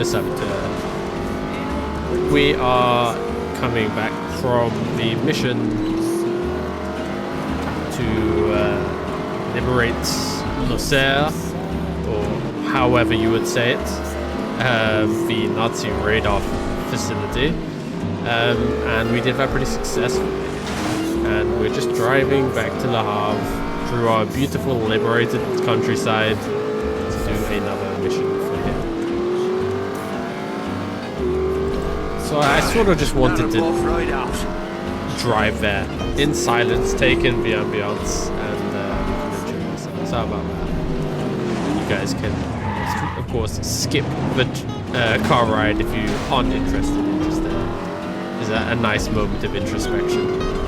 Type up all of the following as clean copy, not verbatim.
the Saboteur. We are coming back from the mission to liberate Losser, or however you would say it, the Nazi radar facility, and we did that pretty successfully. And we're just driving back to Le Havre through our beautiful liberated countryside to do another mission for him. So I sort of just wanted to drive there in silence, take in the ambience, and enjoy myself. So how about that? You guys can, of course, skip the car ride if you aren't interested in just a nice moment of introspection.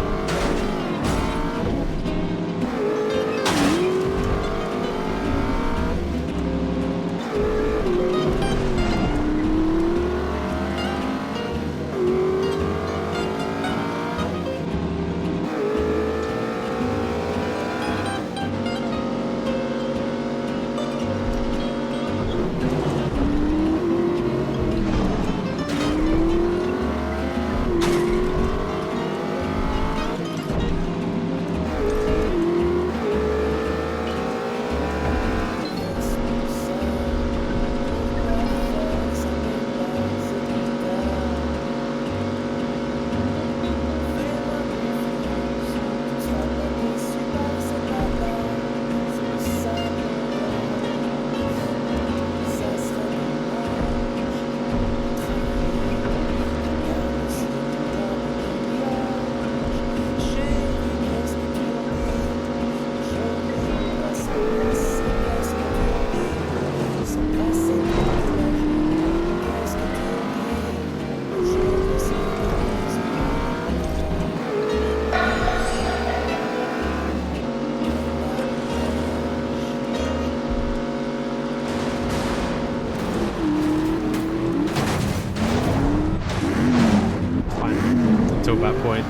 Until that point,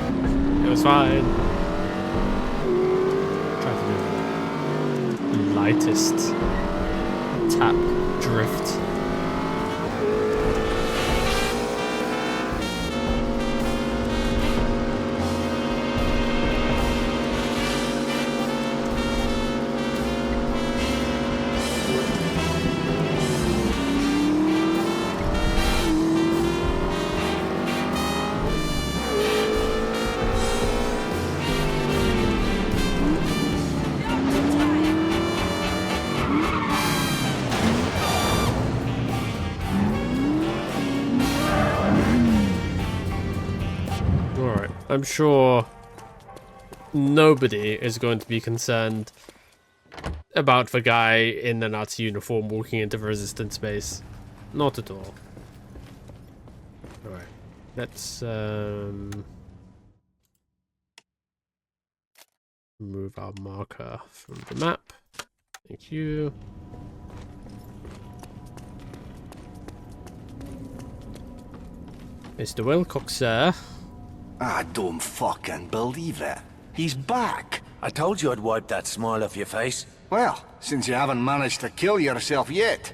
it was fine. Try to do the lightest tap drift. I'm sure nobody is going to be concerned about the guy in the Nazi uniform walking into the resistance base. Not at all. Alright, let's move our marker from the map. Thank you. Mr. Wilcox, sir. I don't fucking believe it. He's back. I told you I'd wipe that smile off your face. Well, since you haven't managed to kill yourself yet,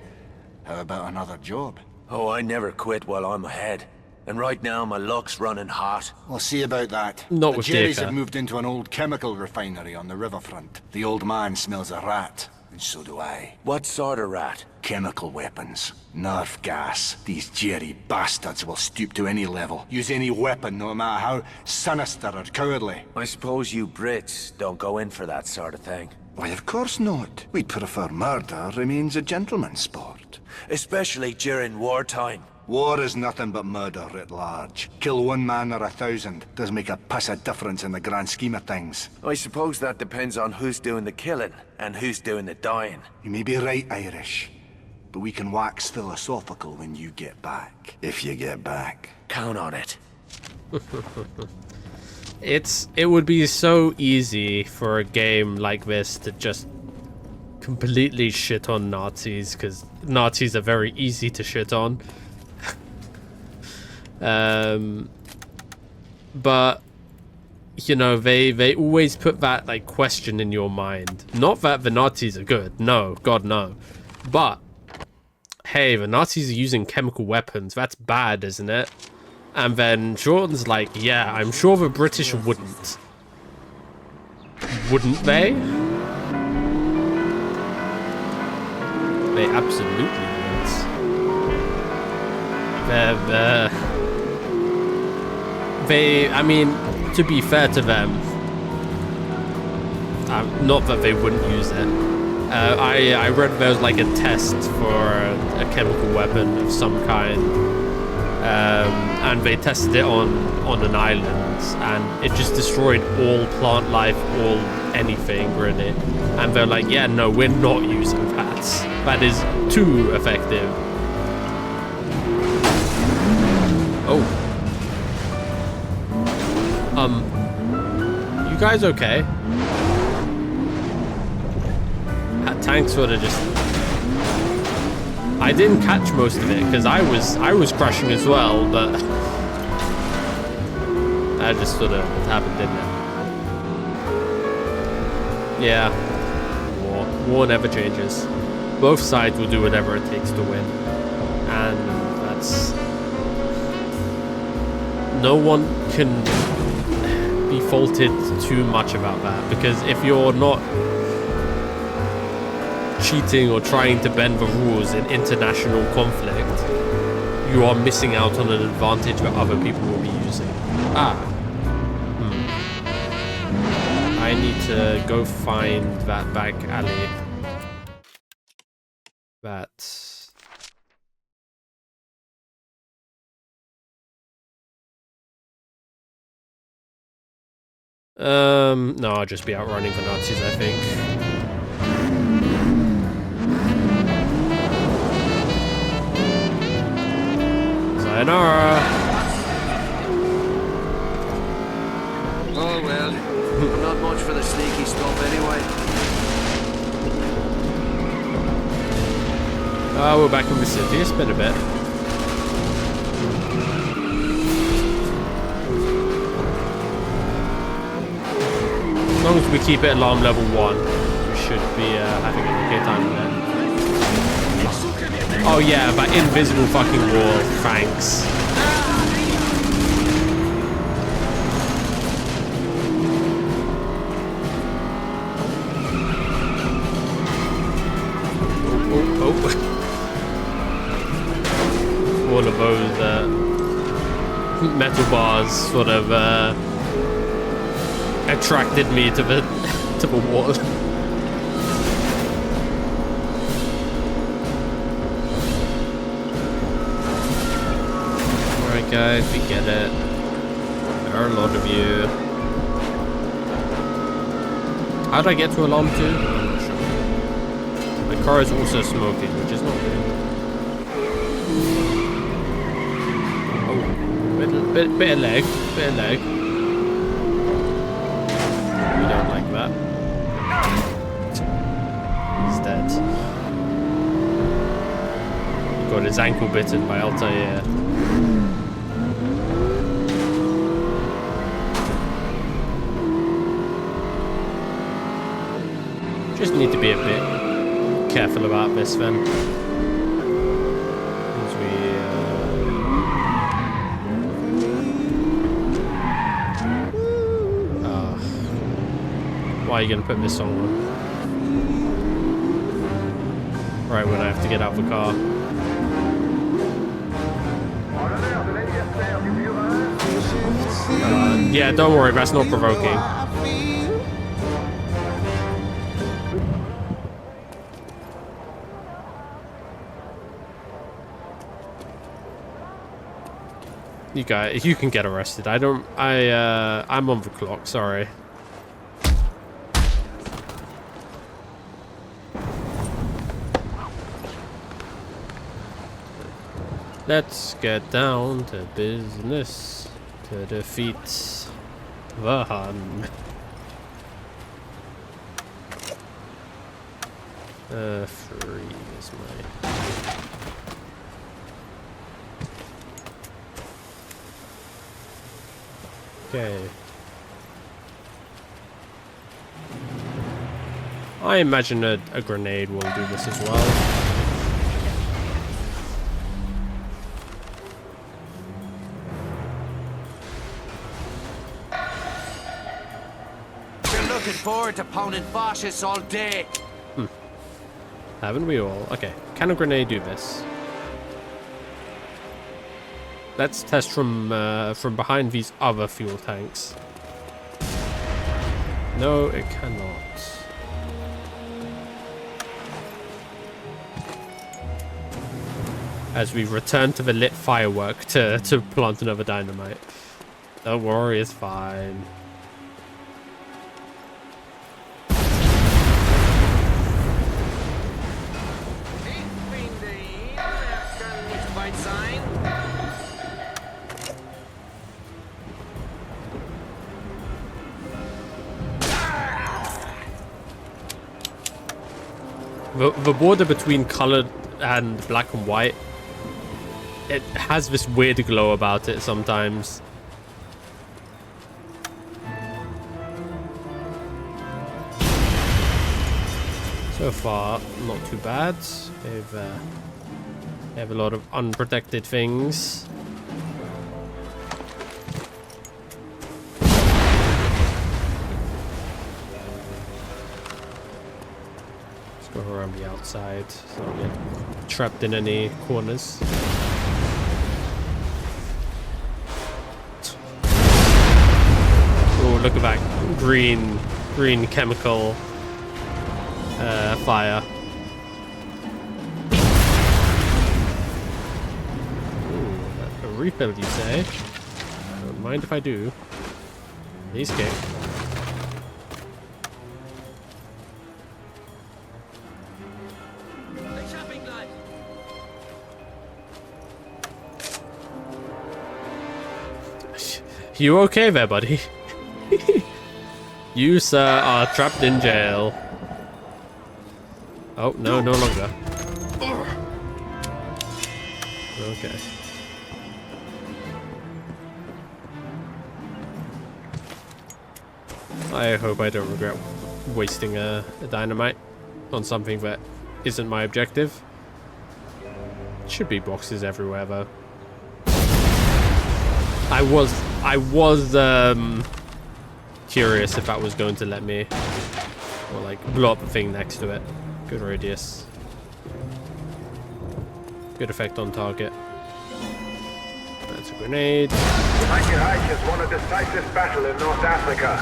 how about another job? Oh, I never quit while I'm ahead. And right now my luck's running hot. We'll see about that. Not the with Jerrys Dacre. have moved into an old chemical refinery on the riverfront. The old man smells a rat, and so do I. What sort of rat? Chemical weapons. Nerve gas. These Jerry bastards will stoop to any level. Use any weapon, no matter how sinister or cowardly. I suppose you Brits don't go in for that sort of thing. Why, of course not. We'd prefer murder remains a gentleman's sport. Especially during wartime. War is nothing but murder at large. Kill one man or 1,000 does make a piss of difference in the grand scheme of things. I suppose that depends on who's doing the killing and who's doing the dying. You may be right, Irish. But we can wax philosophical when you get back. If you get back. Count on it. It would be so easy for a game like this to just completely shit on Nazis, because Nazis are very easy to shit on. But you know, they always put that like question in your mind. Not that the Nazis are good, no, God no, but hey, the Nazis are using chemical weapons. That's bad, isn't it? And then Jordan's like, yeah, I'm sure the British wouldn't. Wouldn't they? They absolutely would. I mean, to be fair to them, not that they wouldn't use it. I read there was like a test for a chemical weapon of some kind, and they tested it on an island, and it just destroyed all plant life, all anything really. And they're like, yeah, no, we're not using that. That is too effective. Oh. You guys okay? That tank sort of just... I didn't catch most of it because I was crashing as well, but that just sort of happened, didn't it? Yeah. War never changes. Both sides will do whatever it takes to win. And that's... No one can be faulted too much about that, because if you're not cheating or trying to bend the rules in international conflict, you are missing out on an advantage that other people will be using. I need to go find that back alley. No, I'll just be outrunning the Nazis, I think. Sayonara! Oh well, I'm not much for the sneaky stuff anyway. Oh, we're back in the city. It's been a bit. As long as we keep it alarm level 1, we should be having an okay time with it. Oh yeah, that invisible fucking wall. Thanks. Oh. All of those metal bars sort of attracted me to the wall. Alright guys, we get it. There are a lot of you. How did I get to alarm 2? I'm not sure. My car is also smoking, which is not good. Oh, bit of leg. We don't like that. He's dead. He got his ankle bitten by Altair. Just need to be a bit careful about this then. As we why are you gonna put this on? Right when I have to get out of the car. Yeah, don't worry, that's not provoking. You guys, you can get arrested. I'm on the clock, sorry. Let's get down to business to defeat the Hun. Free is my... Okay. I imagine a grenade will do this as well. looking forward to pounding fascists all day. Haven't we all? Okay, can a grenade do this? Let's test from behind these other fuel tanks. No, it cannot. As we return to the lit firework to plant another dynamite. Don't worry, it's fine. The border between colored and black and white, it has this weird glow about it sometimes. So far, not too bad. They have a lot of unprotected things. Go around the outside so I don't get trapped in any corners. Oh, look at that green chemical fire. Ooh, a refill, you say? Don't mind if I do. He's kick. You okay there, buddy? You, sir, are trapped in jail. Oh, no, no longer. Okay. I hope I don't regret wasting a dynamite on something that isn't my objective. Should be boxes everywhere, though. I was curious if that was going to let me, or like blow up the thing next to it. Good radius. Good effect on target. That's a grenade. Mighty Reich has won a decisive battle in North Africa.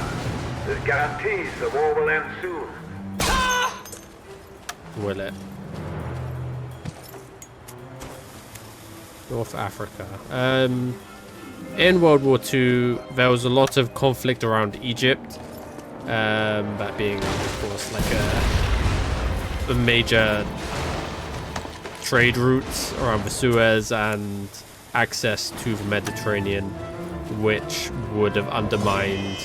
This guarantees the war will end soon. Will it? North Africa. In World War II, there was a lot of conflict around Egypt. That being, of course, like a major trade route around the Suez and access to the Mediterranean, which would have undermined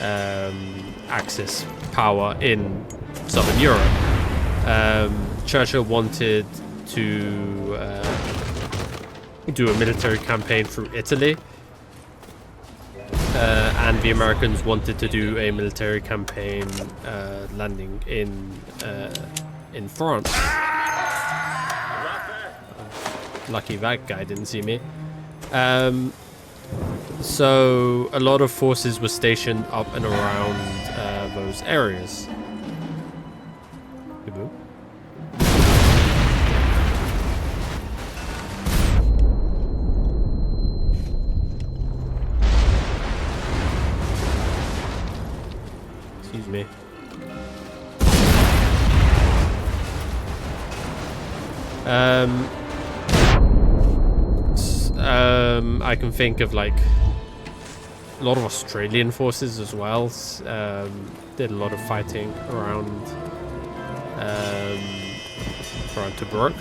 Axis power in Southern Europe. Churchill wanted to do a military campaign through Italy, and the Americans wanted to do a military campaign landing in France. Lucky that guy didn't see me. So a lot of forces were stationed up and around those areas. Excuse me. I can think of like a lot of Australian forces as well. Did a lot of fighting around Tobruk,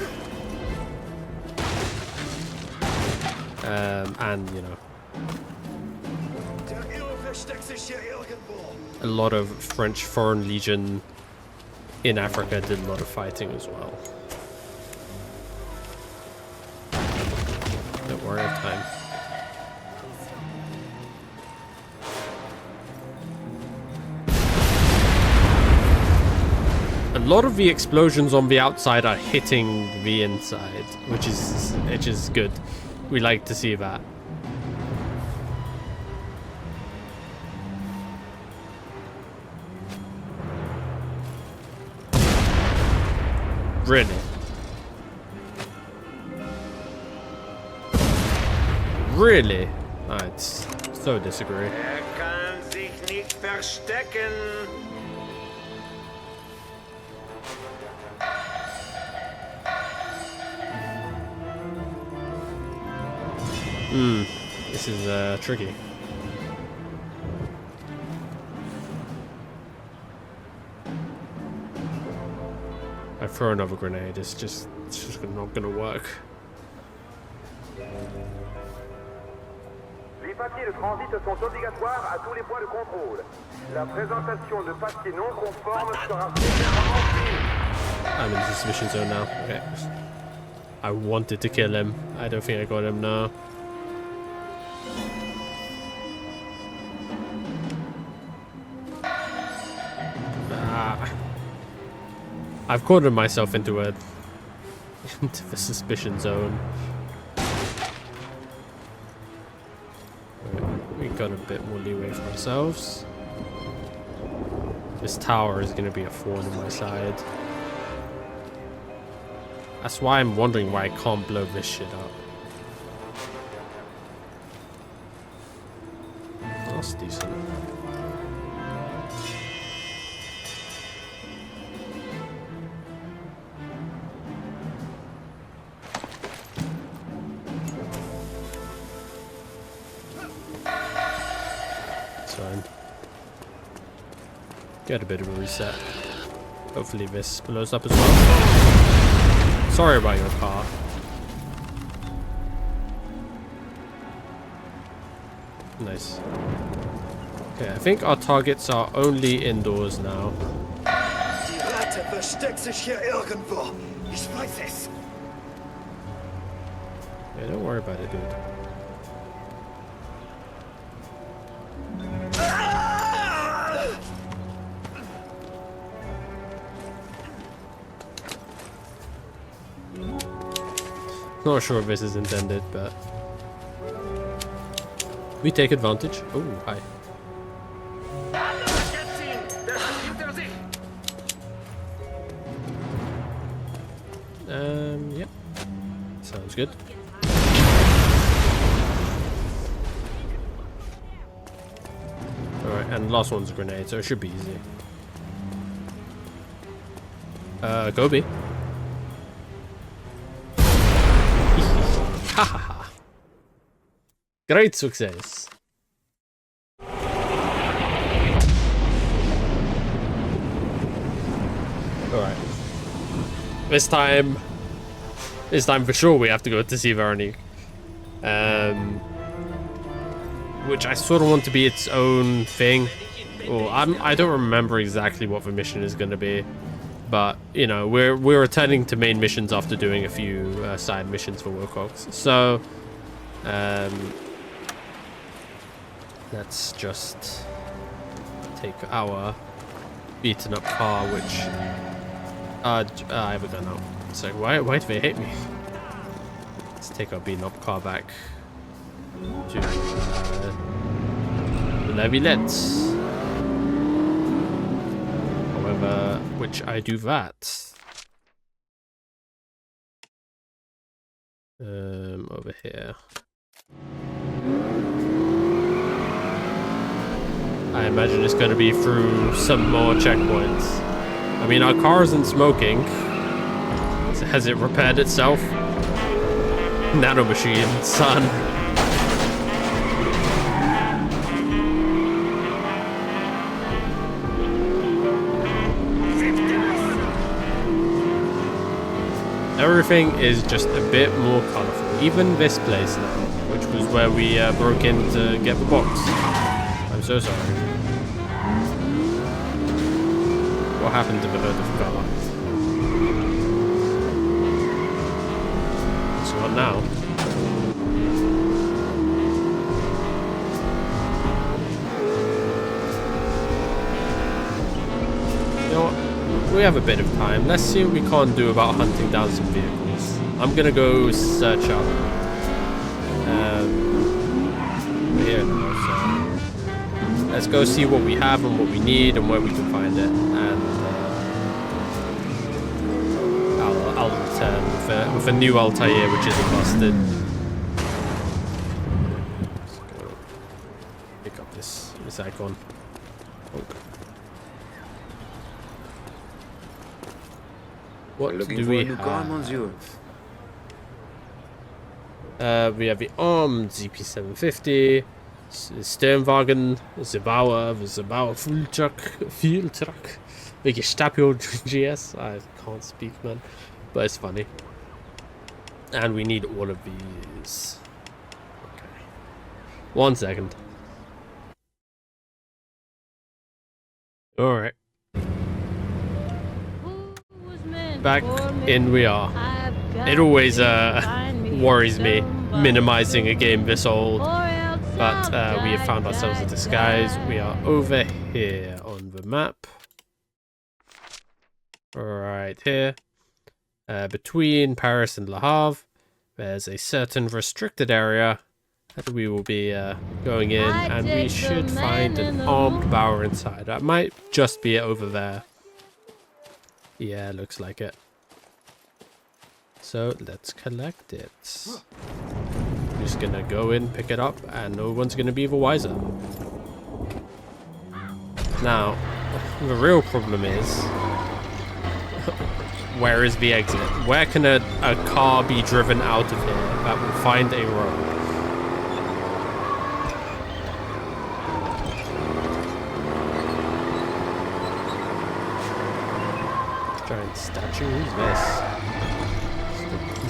and you know, a lot of French Foreign Legion in Africa did a lot of fighting as well. Don't worry, I have time. A lot of the explosions on the outside are hitting the inside, which is good. We like to see that. Really? Really? I so disagree. Kann sich nicht verstecken. This is tricky. I throw another grenade. It's just not gonna work. Les papiers de transit sont obligatoires à tous les points de contrôle. La présentation de papiers non conformes sera sévèrement punie. I'm in the suspicion zone now. Okay. I wanted to kill him. I don't think I got him now. I've cornered myself into the suspicion zone. We got a bit more leeway for ourselves. This tower is going to be a thorn in my side. That's why I'm wondering why I can't blow this shit up. That's decent. Get a bit of a reset. Hopefully this blows up as well. Sorry about your car. Nice. Okay, I think our targets are only indoors now. Die Ratte versteckt sich hier irgendwo. Ich weiß es. Yeah, don't worry about it, dude. Not sure if this is intended, but we take advantage. Oh, hi. Yep. Sounds good. Alright, and last one's a grenade, so it should be easy. Gobi. Hahaha. Great success. Alright. This time for sure we have to go to see Veronique. Which I sort of want to be its own thing. Or I don't remember exactly what the mission is going to be. But, you know, we're returning to main missions after doing a few side missions for Wilcox. So, let's just take our beaten up car, which I have a gun out. So why do they hate me? Let's take our beaten up car back to the Levillettes. However, which I do that. Over here. I imagine it's going to be through some more checkpoints. I mean, our car isn't smoking. Has it repaired itself? Nano machine, son. Everything is just a bit more colorful. Even this place now, which was where we broke in to get the box. I'm so sorry. What happened to the hood of the car? So what now? You know what? We have a bit of time. Let's see what we can do about hunting down some vehicles. I'm gonna go search up. We're here now, so let's go see what we have and what we need and where we can find it. And 2010 with a new Altair, which isn't busted. Let's go pick up this icon. Oh. What do we have? We have the armed ZP750, Sternwagen, Zabauer, the Zabauer fuel truck, the Gestapo GS. I can't speak, man, but it's funny. And we need all of these. Okay. 1 second. All right. Back in we are. It always worries me minimizing a game this old, but we have found ourselves a disguise. We are over here on the map, right here, between Paris and Le Havre. There's a certain restricted area that we will be going in, and we should find an armed bower inside. That might just be it over there. Yeah, looks like it. So let's collect it. Just gonna go in, pick it up, and no one's gonna be the wiser. Now, the real problem is, where is the exit? Where can a car be driven out of here that will find a road? Giant statue, who's this?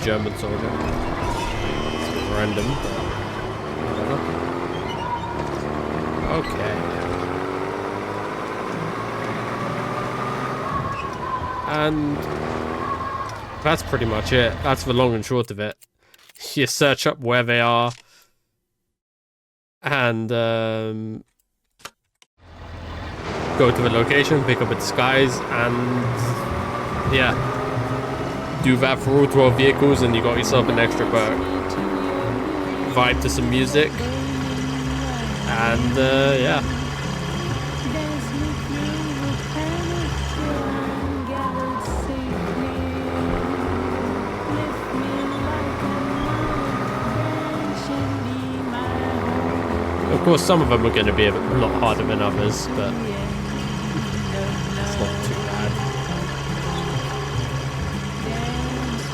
German soldier. It's a bit random, but whatever. Okay. And that's pretty much it. That's the long and short of it. You search up where they are, and go to the location, pick up a disguise, and yeah. Do that for all 12 vehicles and you got yourself an extra perk. Vibe to some music. And yeah. Of course, some of them are going to be a lot harder than others, but it's not too bad.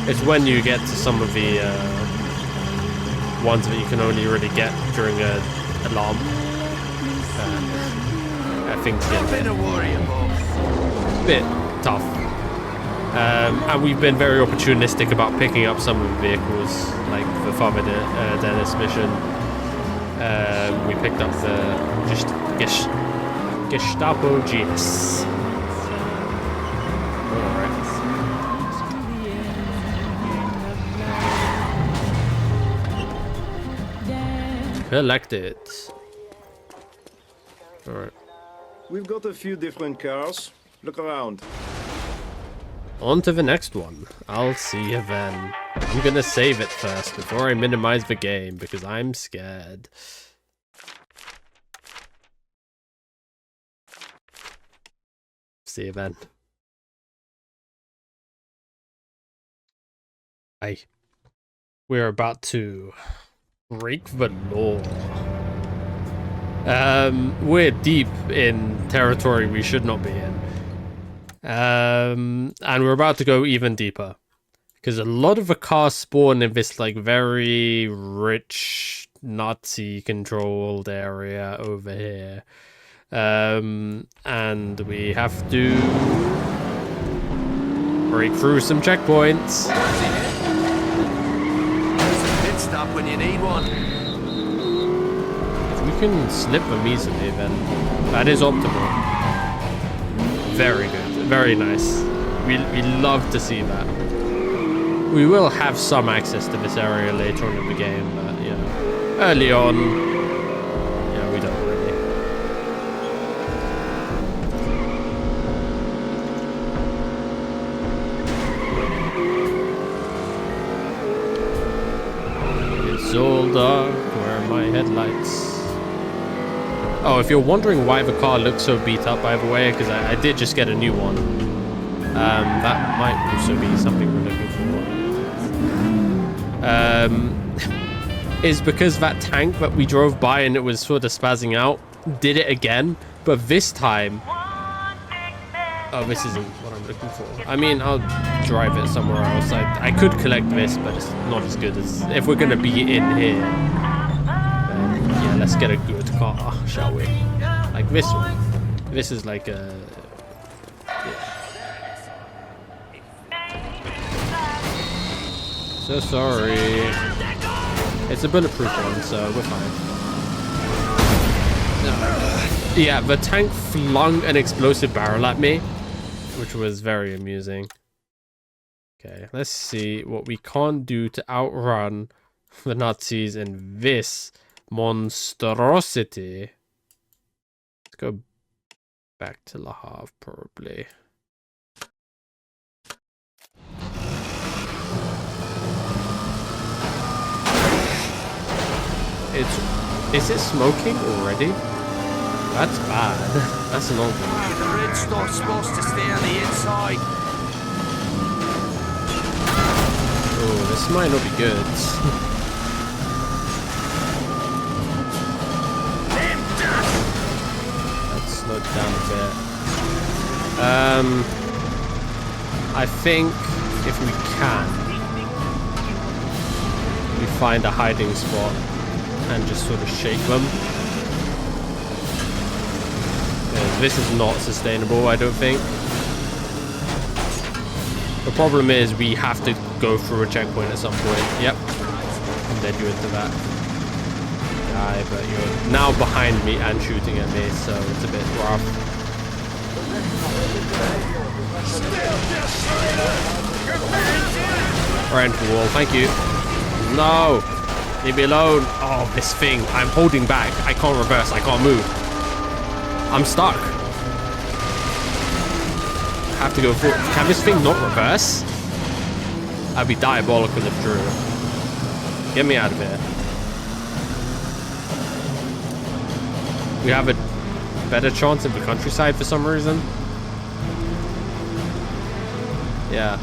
It's when you get to some of the ones that you can only really get during an alarm. I think to get a bit tough. And we've been very opportunistic about picking up some of the vehicles, like the Father Dennis mission. We picked up the Gestapo GS. Collect it. Alright. We've got a few different cars. Look around. On to the next one. I'll see you then. I'm gonna save it first before I minimize the game because I'm scared. See you then. Hey. We're about to break the law. We're deep in territory we should not be in. And we're about to go even deeper. Because a lot of the cars spawn in this like very rich Nazi controlled area over here. And we have to break through some checkpoints. Stop when you need one. If we can slip them easily, then that is optimal. Very good, very nice. We love to see that. We will have some access to this area later on in the game, but you know, early on, yeah, we don't really. It's all dark, where are my headlights? Oh, if you're wondering why the car looks so beat up, by the way, because I did just get a new one. That might also be something we're looking for. Is because that tank that we drove by and it was sort of spazzing out did it again, but this time... Oh, this isn't what I'm looking for. I mean, I'll drive it somewhere else. I could collect this, but it's not as good as... If we're going to be in here, then yeah, let's get a good car, shall we? Like this one. This is like a... So sorry. It's a bulletproof one, so we're fine. Yeah, the tank flung an explosive barrel at me, which was very amusing. Okay, let's see what we can't do to outrun the Nazis in this monstrosity. Let's go back to Le Havre, probably. Is it smoking already? That's bad. That's not good. The red stuff's supposed to stay on the inside. Oh, this might not be good. Let's slow it down a bit. I think if we can, we find a hiding spot and just sort of shake them. This is not sustainable, I don't think. The problem is we have to go through a checkpoint at some point. Yep. And then you're into that guy, but you're now behind me and shooting at me, so it's a bit rough. Right into the wall, thank you. No! Leave me alone. Oh, this thing. I'm holding back. I can't reverse. I can't move. I'm stuck. I have to go forward. Can this thing not reverse? That'd be diabolical if true. Get me out of here. We have a better chance in the countryside for some reason. Yeah.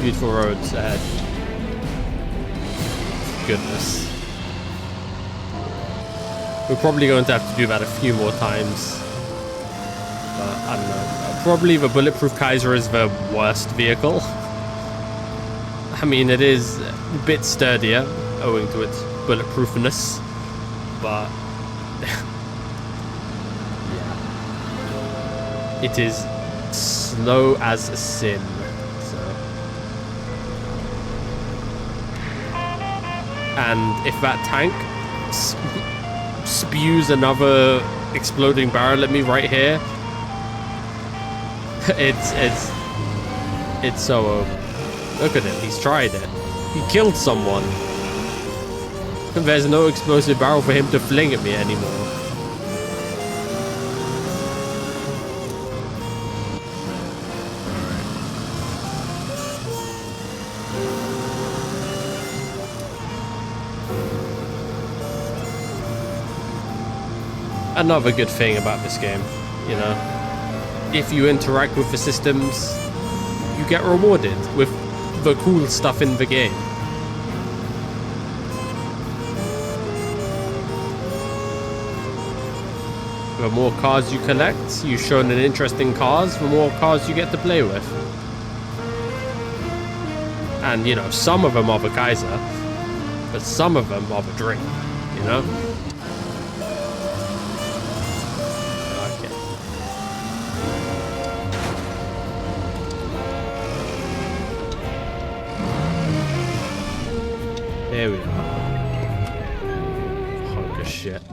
Beautiful roads ahead. Goodness. We're probably going to have to do that a few more times. But I don't know. Probably the bulletproof Kaiser is the worst vehicle. I mean, it is a bit sturdier owing to its bulletproofness. But yeah. It is slow as sin. And if that tank spews another exploding barrel at me right here, it's so over. Look at him, he's tried it. He killed someone. There's no explosive barrel for him to fling at me anymore. Another good thing about this game, you know, if you interact with the systems, you get rewarded with the cool stuff in the game. The more cars you collect, you've shown an interest in cars, the more cars you get to play with. And, you know, some of them are the Kaiser, but some of them are the Dream, you know? Here we are. Hunk of shit.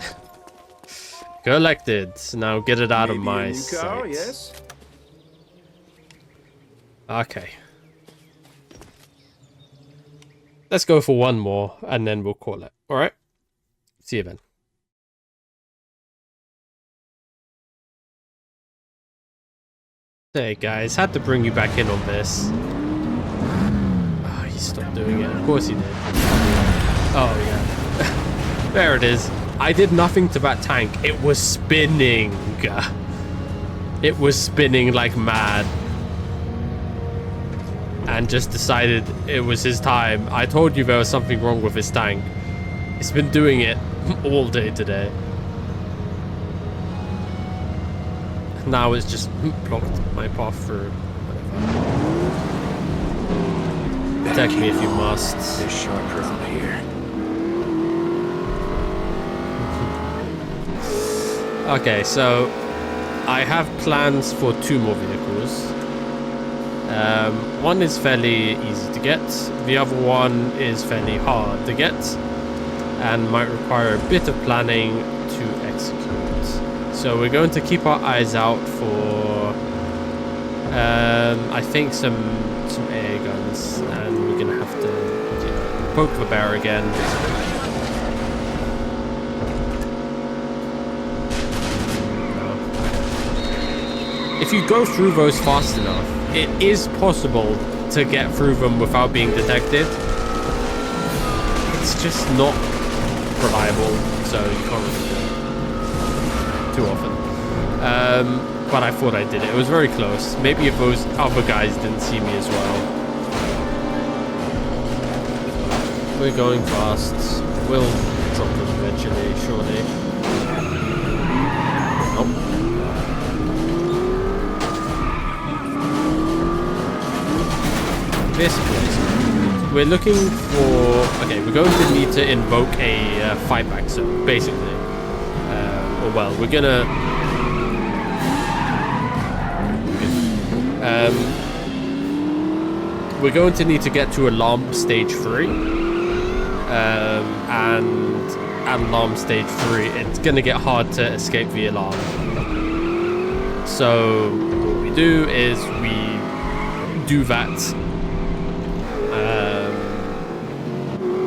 Collected. Now get it out of my sight. Yes? Okay. Let's go for one more and then we'll call it. Alright? See you then. Hey guys, had to bring you back in on this. Oh, he stopped doing it. Of course he did. Oh, yeah. There it is. I did nothing to that tank. It was spinning. it was spinning like mad and just decided it was his time. I told you there was something wrong with his tank. It's been doing it all day today. Now it's just blocked my path through. Whatever. Protect me if you must. This sharp round here. Okay, so I have plans for 2 more vehicles. One is fairly easy to get. The other one is fairly hard to get and might require a bit of planning to execute. So we're going to keep our eyes out for I think some air guns, and we're gonna have to poke the bear again. If you go through those fast enough, it is possible to get through them without being detected. It's just not reliable, so you can't really do it too often. But I thought I did it. It was very close. Maybe if those other guys didn't see me as well. We're going fast. We'll drop them eventually, surely. Nope. This place. We're looking for... Okay, we're going to need to invoke a fight back zone, basically. Or well, we're gonna... we're going to need to get to alarm stage 3. And at alarm stage 3, it's gonna get hard to escape the alarm. So what we do is we do that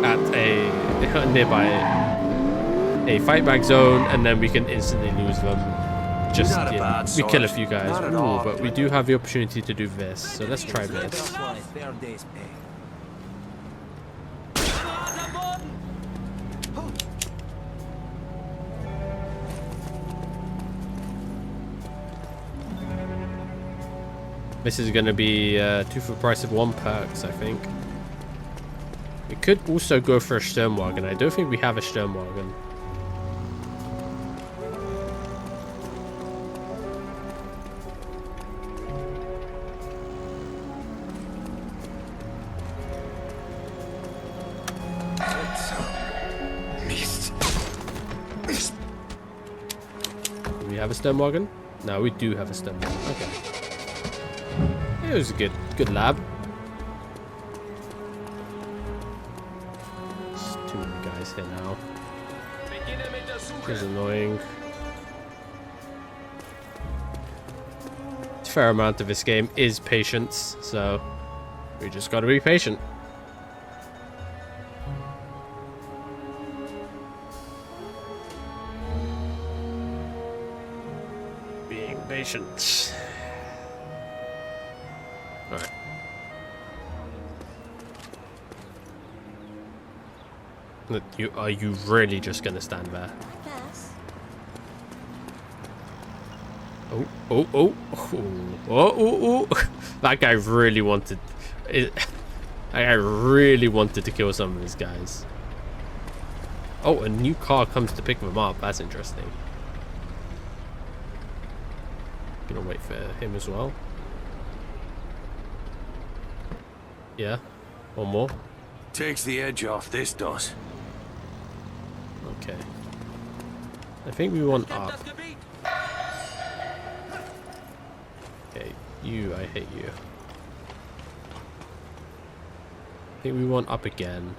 at a nearby a fight back zone, and then we can instantly lose them. Just we kill a few guys. Ooh, but we do have the opportunity to do this, so let's try this. This is going to be 2 for the price of 1 perks, I think. We could also go for a Sturmwagen. I don't think we have a Sturmwagen. Do we have a Sturmwagen? No, we do have a Sturmwagen. Okay. It was a good lab. There's too many guys here now. Which is annoying. A fair amount of this game is patience, so we just gotta be patient. Being patient. Alright. Are you really just gonna stand there? Yes. Oh. That guy really wanted it. That guy really wanted to kill some of these guys. Oh, a new car comes to pick them up. That's interesting. Gonna wait for him as well. Yeah, one more. Takes the edge off, this does. Okay. I think we want up. Okay, you, I hate you. I think we want up again.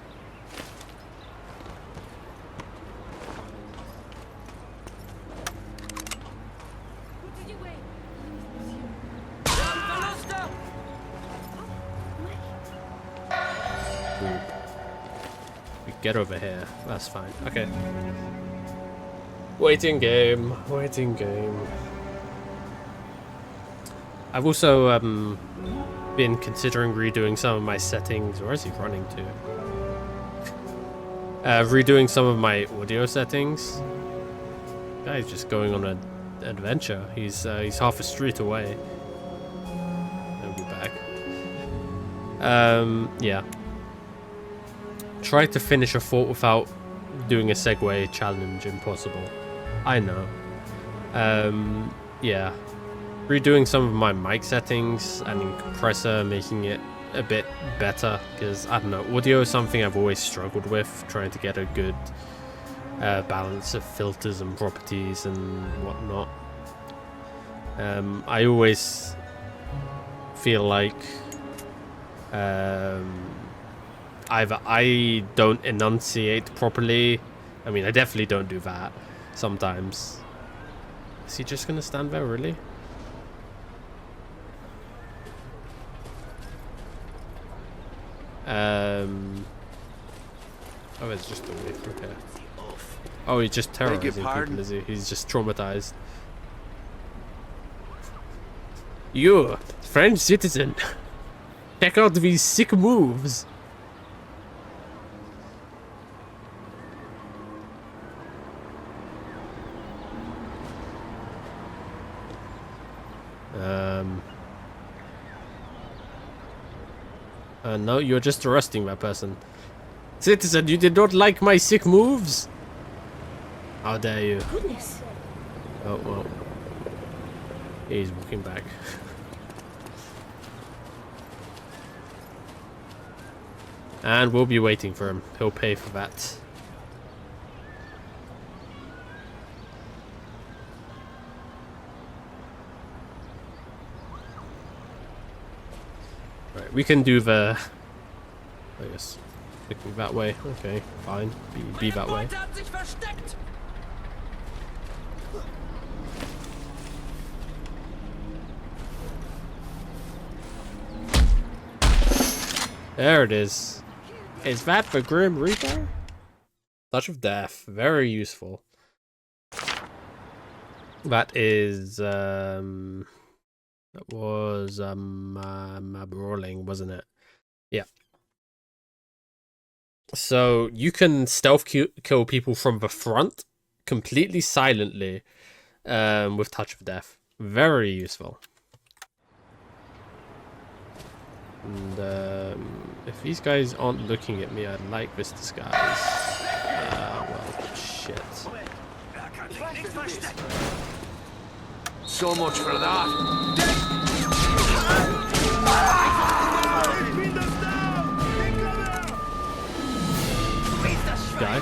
Get over here. That's fine. Okay. Waiting game. Waiting game. I've also been considering redoing some of my settings. Where is he running to? Redoing some of my audio settings. Guy's just going on a adventure. He's half a street away. He'll be back. Yeah. Try to finish a fort without doing a segue challenge. Impossible. I know. Yeah. Redoing some of my mic settings and in compressor, making it a bit better, because I don't know, audio is something I've always struggled with, trying to get a good balance of filters and properties and whatnot. I always feel like either I don't enunciate properly. I mean, I definitely don't do that sometimes. Is he just gonna stand there, really? Oh, it's just a way through here. Oh, he's just terrorizing people, is he? He's just traumatized. You, French citizen, check out these sick moves. No, you're just arresting that person. Citizen, you did not like my sick moves? How dare you? Goodness. Oh, well. He's walking back. And we'll be waiting for him. He'll pay for that. Right, we can do the... I guess. Looking that way. Okay, fine. Be that way. There it is. Is that the Grim Reaper? Touch of Death. Very useful. That is, that was, brawling, wasn't it? Yeah. So, you can stealth kill people from the front, completely silently, with Touch of Death. Very useful. And if these guys aren't looking at me, I'd like this disguise. Well, shit. So much for that. Guy.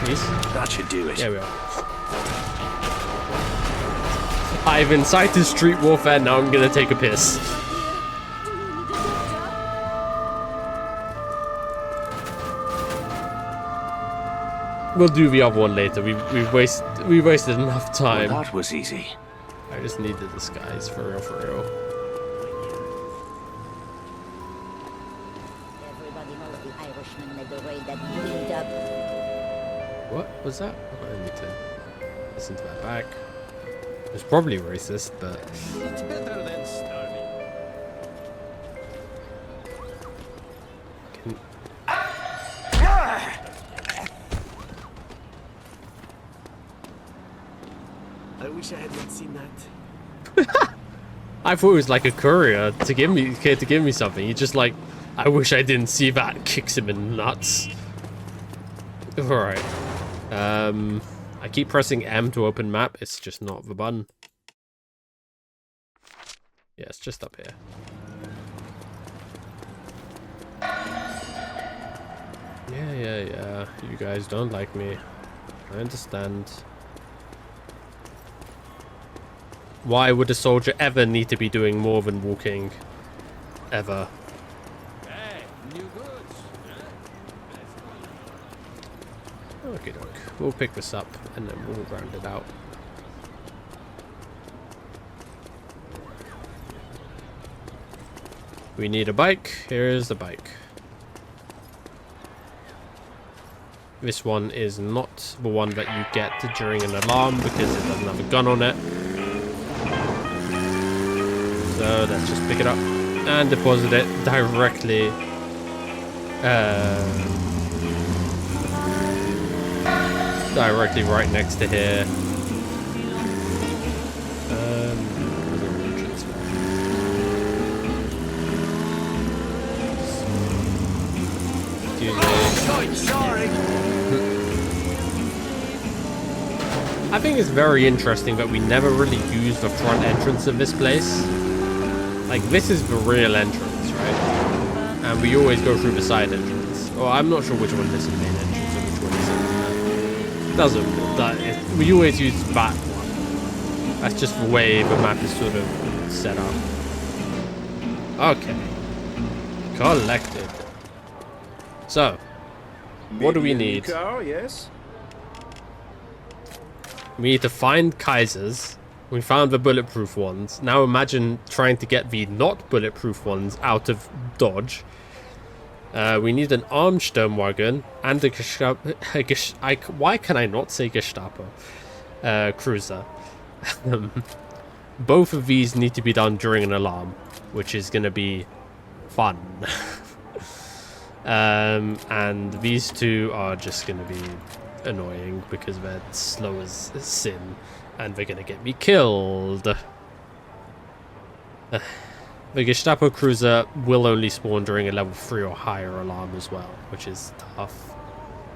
Please. That should do it. There we are. I've incited street warfare, now I'm gonna take a piss. We'll do the other one later. We wasted enough time. Well, that was easy. I just need the disguise for real, for real. Everybody knows the Irishman made the raid that blew up. What was that? Oh, I need to listen to that back. It's probably racist, but... It's better than starving. I wish I had not seen that. I thought it was like a courier to give me something. He just like, I wish I didn't see that, and kicks him in the nuts. Alright. I keep pressing M to open map. It's just not the button. Yeah, it's just up here. Yeah. You guys don't like me. I understand. Why would a soldier ever need to be doing more than walking? Ever. Hey, new goods. Okay, doke. We'll pick this up and then we'll round it out. We need a bike. Here's the bike. This one is not the one that you get during an alarm because it doesn't have a gun on it. So let's just pick it up and deposit it directly directly right next to here. I think it's very interesting that we never really use the front entrance of this place. Like, this is the real entrance, right? And we always go through the side entrance. Well, I'm not sure which one is the main entrance or which one isn't. Doesn't, but we always use that one. That's just the way the map is sort of set up. Okay. Collected. So, what do we need? Car, yes. We need to find Kaisers. We found the bulletproof ones. Now imagine trying to get the not bulletproof ones out of Dodge. We need an armed Sturmwagen and a Gestapo. Why can I not say Gestapo? Cruiser. Both of these need to be done during an alarm, which is going to be fun. And these two are just going to be annoying because they're slow as sin and they're gonna get me killed. The Gestapo cruiser will only spawn during a level 3 or higher alarm as well, which is tough,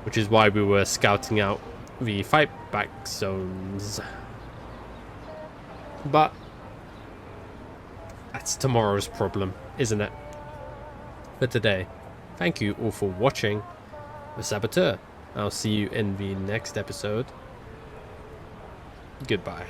which is why we were scouting out the fight back zones, but that's tomorrow's problem, isn't it? For today, thank you all for watching the Saboteur. I'll see you in the next episode. Goodbye.